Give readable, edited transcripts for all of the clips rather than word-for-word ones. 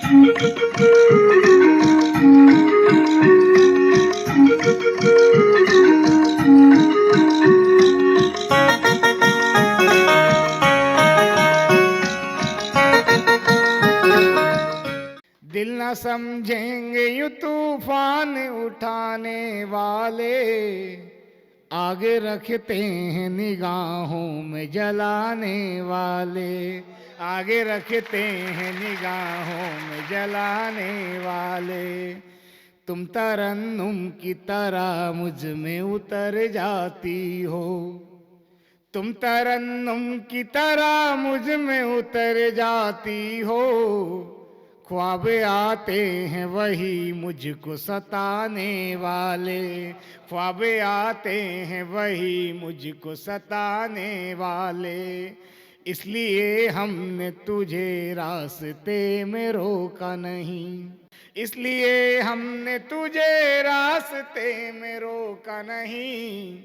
दिल न समझेंगे यूं तूफान उठाने वाले, आगे रखते हैं निगाहों में जलाने वाले, आगे रखते हैं निगाहों में जलाने वाले। तुम तरन्नुम की तरह मुझ में उतर जाती हो, तुम तरन्नुम की तरह मुझ में उतर जाती हो। ख्वाब आते हैं वही मुझको सताने वाले, ख्वाब आते हैं वही मुझको सताने वाले। इसलिए हमने तुझे रास्ते में रोका नहीं, इसलिए हमने तुझे रास्ते में रोका नहीं।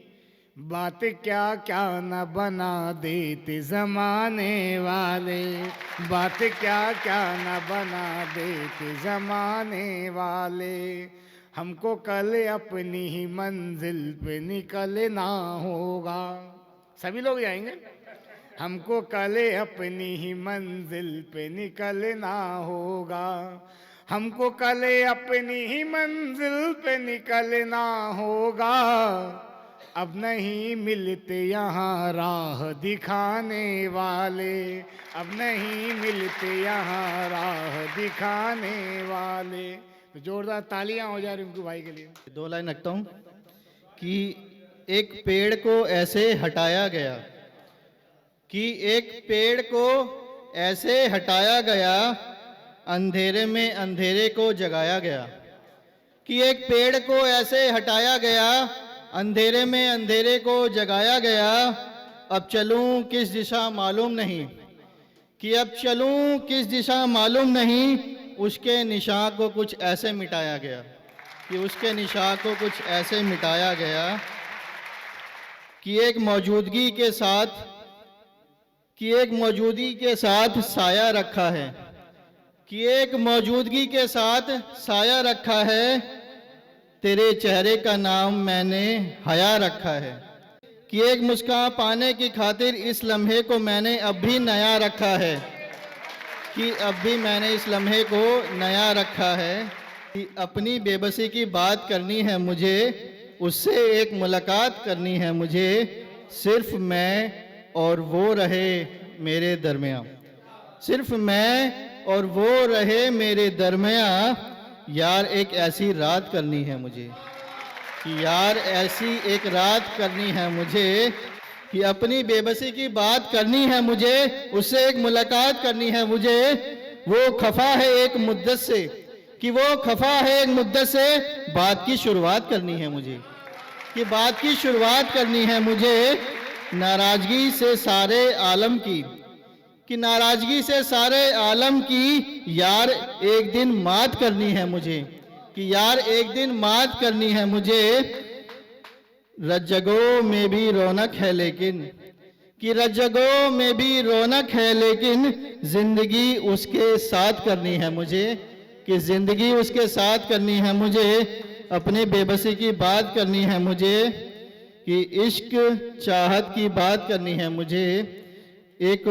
बात क्या क्या न बना देते जमाने वाले, बात क्या क्या न बना देते जमाने वाले। हमको कल अपनी ही मंजिल पे निकलना होगा, सभी लोग जाएंगे। हमको कल अपनी ही मंजिल पे निकलना होगा, हमको कल अपनी ही मंजिल पे निकलना होगा। अब नहीं मिलते यहाँ राह दिखाने वाले, अब नहीं मिलते यहाँ राह दिखाने वाले। तो जोरदार तालियां हो जा रही उनके भाई के लिए। दो लाइन रखता हूँ कि एक पेड़ को ऐसे हटाया गया, कि एक पेड़ को ऐसे हटाया गया, अंधेरे में अंधेरे को जगाया गया। कि एक पेड़ को ऐसे हटाया गया, अंधेरे में अंधेरे को जगाया गया। अब चलूं किस दिशा मालूम नहीं, कि अब चलूं किस दिशा मालूम नहीं। उसके निशान को कुछ ऐसे मिटाया गया, कि उसके निशान को कुछ ऐसे मिटाया गया कि एक मौजूदगी के साथ, कि एक मौजूदगी के साथ साया रखा है, कि एक मौजूदगी के साथ साया रखा है। तेरे चेहरे का नाम मैंने हया रखा है, कि एक मुस्कान पाने की खातिर इस लम्हे को मैंने अब भी नया रखा है, कि अब भी मैंने इस लम्हे को नया रखा है। कि अपनी बेबसी की बात करनी है मुझे, उससे एक मुलाकात करनी है मुझे। सिर्फ मैं और वो रहे मेरे दरमियाँ, सिर्फ मैं और वो रहे मेरे दरमियाँ। यार एक ऐसी रात करनी है मुझे, कि यार ऐसी एक रात करनी है मुझे, कि अपनी बेबसी की बात करनी है मुझे, उससे एक मुलाकात करनी है मुझे। वो खफा है एक मुद्दत से, कि वो खफा है एक मुद्दत से, बात की शुरुआत करनी है मुझे, कि बात की शुरुआत करनी है मुझे। नाराज़गी से सारे आलम की, कि नाराज़गी से सारे आलम की। यार एक दिन मात करनी है मुझे, कि यार एक दिन मात करनी है मुझे। रज्जगों में भी रौनक है लेकिन, कि रज्जगों में भी रौनक है लेकिन, जिंदगी उसके साथ करनी है मुझे, कि जिंदगी उसके साथ करनी है मुझे। अपनी बेबसी की बात करनी है मुझे, कि इश्क चाहत की बात करनी है मुझे। एक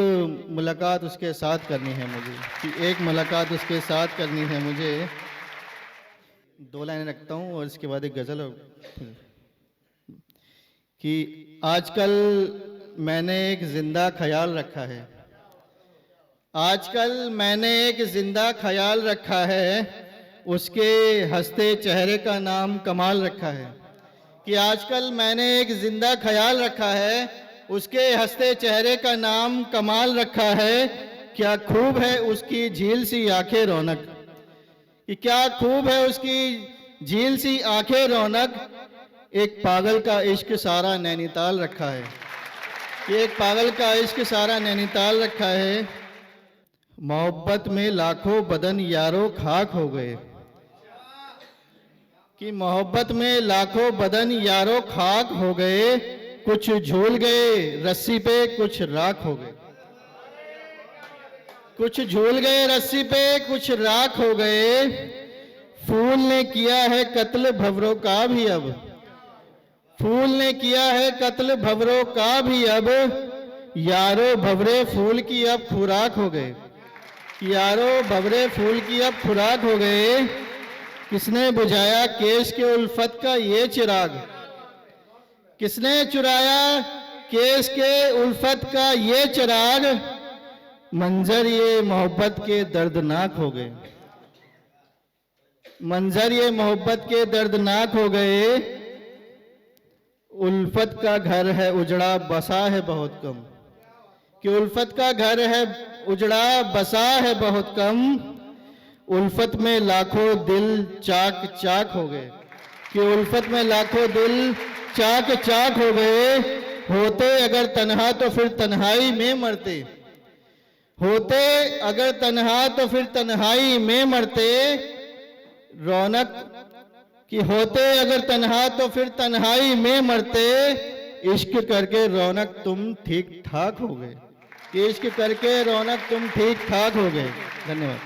मुलाकात उसके साथ करनी है मुझे, कि एक मुलाकात उसके साथ करनी है मुझे। दो लाइनें रखता हूँ और इसके बाद एक गज़ल। कि आजकल मैंने एक ज़िंदा ख्याल रखा है, आजकल मैंने एक ज़िंदा ख्याल रखा है, उसके हंसते चेहरे का नाम कमाल रखा है। कि आजकल मैंने एक ज़िंदा ख्याल रखा है, उसके हंसते चेहरे का नाम कमाल रखा है। क्या खूब है उसकी झील सी आंखें रौनक, कि क्या खूब है उसकी झील सी आंखें रौनक। एक पागल का इश्क सारा नैनीताल रखा है, कि एक पागल का इश्क सारा नैनीताल रखा है। मोहब्बत में लाखों बदन यारों खाक हो गए, कि मोहब्बत में लाखों बदन यारों खाक हो गए। कुछ झूल गए रस्सी पे कुछ राख हो गए, कुछ झूल गए रस्सी पे, कुछ राख हो गए। फूल ने किया है कत्ल भंवरों का भी अब, फूल ने किया है कत्ल भंवरों का भी अब। यारो भंवरे फूल की अब खुराक हो गए, यारो भंवरे फूल की अब खुराक हो गए। किसने बुझाया केश के उल्फत का ये चिराग, किसने चुराया केश के उल्फत का ये चिराग। मंजर ये मोहब्बत के दर्दनाक हो गए, मंजर ये मोहब्बत के दर्दनाक हो गए। उल्फत का घर है उजड़ा बसा है बहुत कम, कि उल्फत का घर है उजड़ा बसा है बहुत कम। उल्फत में लाखों दिल चाक चाक हो गए, कि उल्फत में लाखों दिल चाक चाक हो गए। होते अगर तन्हा तो फिर तन्हाई में मरते, होते अगर तन्हा तो फिर तन्हाई में मरते। रौनक कि होते अगर तन्हा तो फिर तन्हाई में मरते। इश्क करके रौनक तुम ठीक ठाक हो गए, इश्क करके रौनक तुम ठीक ठाक हो गए। धन्यवाद।